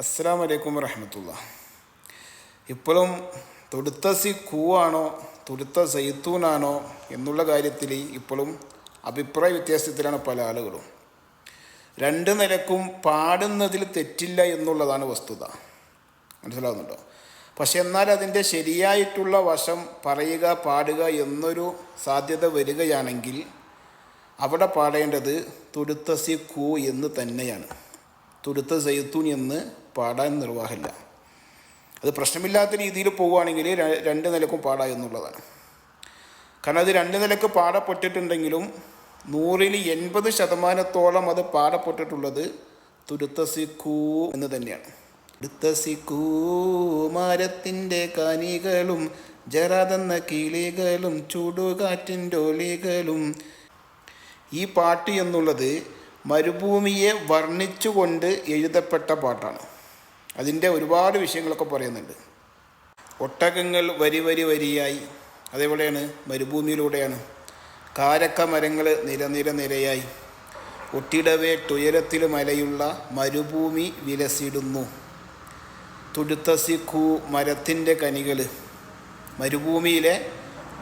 അസ്സലാമു അലൈക്കും വറഹ്മത്തുള്ളാഹി. ഇപ്പോഴും തുടുത്തസി കൂവാണോ തുടുത്ത സൈത്തൂനാണോ എന്നുള്ള കാര്യത്തിൽ ഇപ്പോഴും അഭിപ്രായ വ്യത്യാസത്തിലാണ് പല ആളുകളും. രണ്ട് നിലക്കും പാടുന്നതിൽ തെറ്റില്ല എന്നുള്ളതാണ് വസ്തുത. മനസ്സിലാവുന്നുണ്ടോ? പക്ഷെ എന്നാൽ അതിൻ്റെ ശരിയായിട്ടുള്ള വശം പറയുക പാടുക എന്നൊരു സാധ്യത വരികയാണെങ്കിൽ അവിടെ പാടേണ്ടത് തുടുത്തസി കൂ എന്ന് തന്നെയാണ്. തുടുത്ത സൈത്തൂൻ എന്ന് പാടാൻ നിർവാഹമില്ല. അത് പ്രശ്നമില്ലാത്ത രീതിയിൽ പോവുകയാണെങ്കിൽ രണ്ട് നിലക്കും പാടാം എന്നുള്ളതാണ്. കാരണം അത് രണ്ട് നിലക്ക് പാടപ്പെട്ടിട്ടുണ്ടെങ്കിലും 100% അത് പാടപ്പെട്ടിട്ടുള്ളത് തുടുത്തസിക്കൂ എന്ന് തന്നെയാണ്. തുടുത്തസിക്കൂ മരത്തിൻ്റെ കനികളും ജറാതെന്ന കിളികളും ചൂടുകാറ്റിൻ്റെ ഒലികളും. ഈ പാട്ട് എന്നുള്ളത് മരുഭൂമിയെ വർണ്ണിച്ചുകൊണ്ട് എഴുതപ്പെട്ട പാട്ടാണ്. അതിൻ്റെ ഒരുപാട് വിഷയങ്ങളൊക്കെ പറയുന്നുണ്ട്. ഒട്ടകങ്ങൾ വരി വരി വരിയായി, അതെവിടെയാണ്? മരുഭൂമിയിലൂടെയാണ്. കാരക്ക മരങ്ങൾ നിരയായി, ഒട്ടിടവേ തുയരത്തിൽ മലയുള്ള മരുഭൂമി വിലസിടുന്നു. തുടുത്തസിക്കൂ മരത്തിൻ്റെ കനികൾ, മരുഭൂമിയിലെ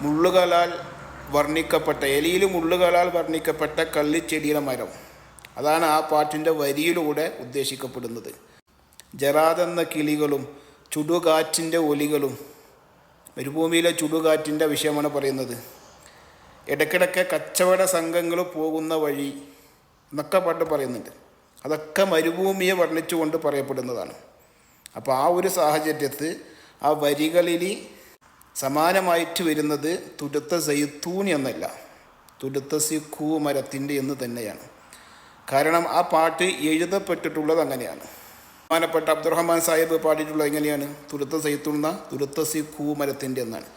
മുള്ളുകളാൽ വർണ്ണിക്കപ്പെട്ട, എലിയിൽ മുള്ളുകളാൽ വർണ്ണിക്കപ്പെട്ട കള്ളിച്ചെടിയുടെ മരം. അതാണ് ആ പാട്ടിൻ്റെ വരിയിലൂടെ ഉദ്ദേശിക്കപ്പെടുന്നത്. ജറാതെന്ന കിളികളും ചുടുകാറ്റിൻ്റെ ഒലികളും. മരുഭൂമിയിലെ ചുടുകാറ്റിൻ്റെ വിഷയമാണ് പറയുന്നത്. ഇടയ്ക്കിടയ്ക്ക് കച്ചവട സംഘങ്ങൾ പോകുന്ന വഴി എന്നൊക്കെ പാട്ട് പറയുന്നുണ്ട്. അതൊക്കെ മരുഭൂമിയെ വർണ്ണിച്ചുകൊണ്ട് പറയപ്പെടുന്നതാണ്. അപ്പോൾ ആ ഒരു സാഹചര്യത്തിൽ ആ വരികളിൽ സമാനമായിട്ട് വരുന്നത് തുടുത്ത സൈത്തൂൻ എന്നല്ല, തുടുത്തസിക്കൂ മരത്തിൻ്റെ എന്ന് തന്നെയാണ്. കാരണം ആ പാട്ട് എഴുതപ്പെട്ടിട്ടുള്ളത് അങ്ങനെയാണ്. ബഹുമാനപ്പെട്ട അബ്ദുറഹ്മാൻ സാഹിബ് പാടിയിട്ടുള്ളത് എങ്ങനെയാണ്? തുടുത്ത സൈത്തൂന്ന തുടുത്തസിക്കൂ മരത്തിൻ്റെ എന്നാണ്.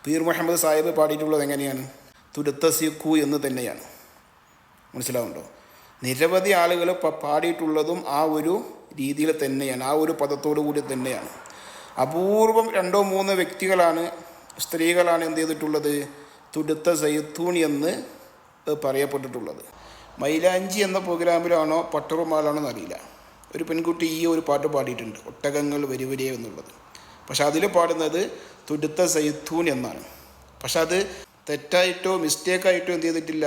പീർ മുഹമ്മദ് സാഹിബ് പാടിയിട്ടുള്ളത് എങ്ങനെയാണ്? തുടുത്തസിക്കൂ എന്ന് തന്നെയാണ്. മനസ്സിലാവുന്നുണ്ടോ? നിരവധി ആളുകൾ പാടിയിട്ടുള്ളതും ആ ഒരു രീതിയിൽ തന്നെയാണ്, ആ ഒരു പദത്തോടു കൂടി തന്നെയാണ്. അപൂർവം 2-3 വ്യക്തികളാണ്, സ്ത്രീകളാണ് എന്ത് ചെയ്തിട്ടുള്ളത്? തുടുത്ത സൈത്തൂൺ എന്ന് പറയപ്പെട്ടിട്ടുള്ളത്. മൈലാഞ്ചി എന്ന പ്രോഗ്രാമിലാണോ പട്ടറുമാലാണോ എന്നറിയില്ല, ഒരു പെൺകുട്ടി ഈ ഒരു പാട്ട് പാടിയിട്ടുണ്ട്, ഒട്ടകങ്ങൾ വരി വരിയേ എന്നുള്ളത്. പക്ഷെ അതിൽ പാടുന്നത് തുടുത്ത സൈത്തൂൻ എന്നാണ്. പക്ഷെ അത് തെറ്റായിട്ടോ മിസ്റ്റേക്കായിട്ടോ എന്ത് ചെയ്തിട്ടില്ല,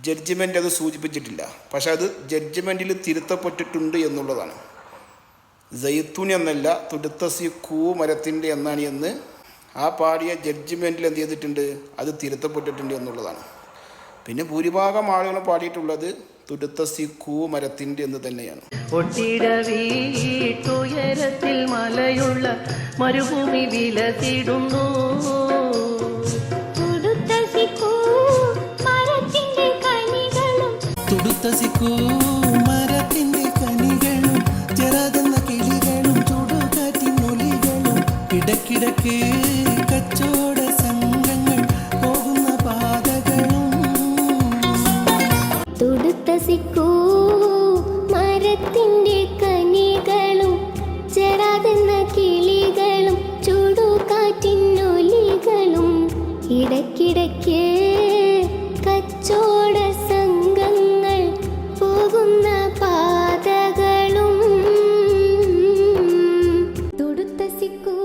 ജഡ്ജ്മെൻ്റ് അത് സൂചിപ്പിച്ചിട്ടില്ല. പക്ഷെ അത് ജഡ്ജ്മെൻറ്റിൽ തിരുത്തപ്പെട്ടിട്ടുണ്ട് എന്നുള്ളതാണ്. സൈത്തൂൻ എന്നല്ല, തുടുത്തസിക്കൂ മരത്തിൻ്റെ എന്നാണ് എന്ന് ആ പാടിയ ജഡ്ജ്മെൻറ്റിൽ എന്ത് ചെയ്തിട്ടുണ്ട്, അത് തിരുത്തപ്പെട്ടിട്ടുണ്ട് എന്നുള്ളതാണ്. പിന്നെ ഭൂരിഭാഗം ആളുകൾ പാടിയിട്ടുള്ളത് തുടുത്തസിക്കൂ മരത്തിൻ്റെ എന്ന് തന്നെയാണ്. ഒട്ടിടവീട്ടുയരത്തിൽ മലയുള്ള മരുഭൂമി വിലസിടുന്നു. തുടുത്തസിക്കൂ മരത്തിൻ്റെ കനികളും ചെറുതെന്ന കിളികളും ചുടുകാറ്റിനൊലികളും. ഇടയ്ക്കിടയ്ക്ക് കച്ചവട സംഘങ്ങൾ പോകുന്ന പാതകളും. തുടുത്തസിക്കൂ മരത്തിൻ്റെ കനികളും ചെറുതെന്ന കിളികളും ചുടുകാറ്റിനൊലികളും. ഇടയ്ക്കിടയ്ക്ക് കച്ചവട സംഘങ്ങൾ പോകുന്ന പാതകളും. തുടുത്തസിക്കൂ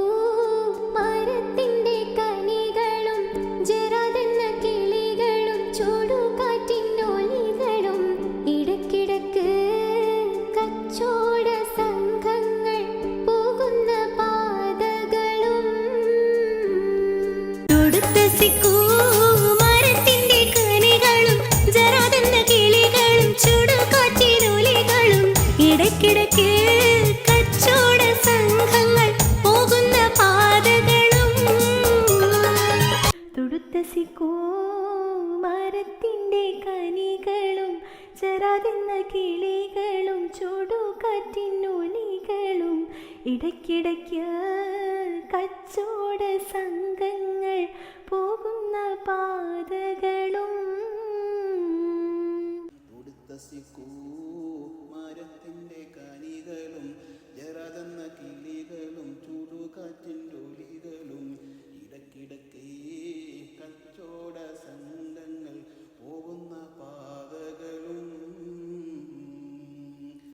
മരത്തിൻ്റെ കനികളും ജറാതെന്ന കിളികളും ചുടുകാറ്റിനൊലികളും. ഇടയ്ക്കിടയ്ക്ക് കച്ചവട സംഘങ്ങൾ പോകുന്ന പാതകളും. തുടുത്തസിക്കൂ മരത്തിൻ്റെ കനികളും ജറാതെന്ന കിളികളും ചുടുകാറ്റിനൊലികളും. ഇടയ്ക്കിടയ്ക്ക് കച്ചവട സംഘങ്ങൾ പോകുന്ന പാതകളും. തുടുത്തസിക്കൂ മരത്തിൻ്റെ കനികളും ചെറുതെന്ന കിളികളും ചുടുകാറ്റിനൊലികളും. ഇടയ്ക്കിടയ്ക്ക് കച്ചവട സംഘങ്ങൾ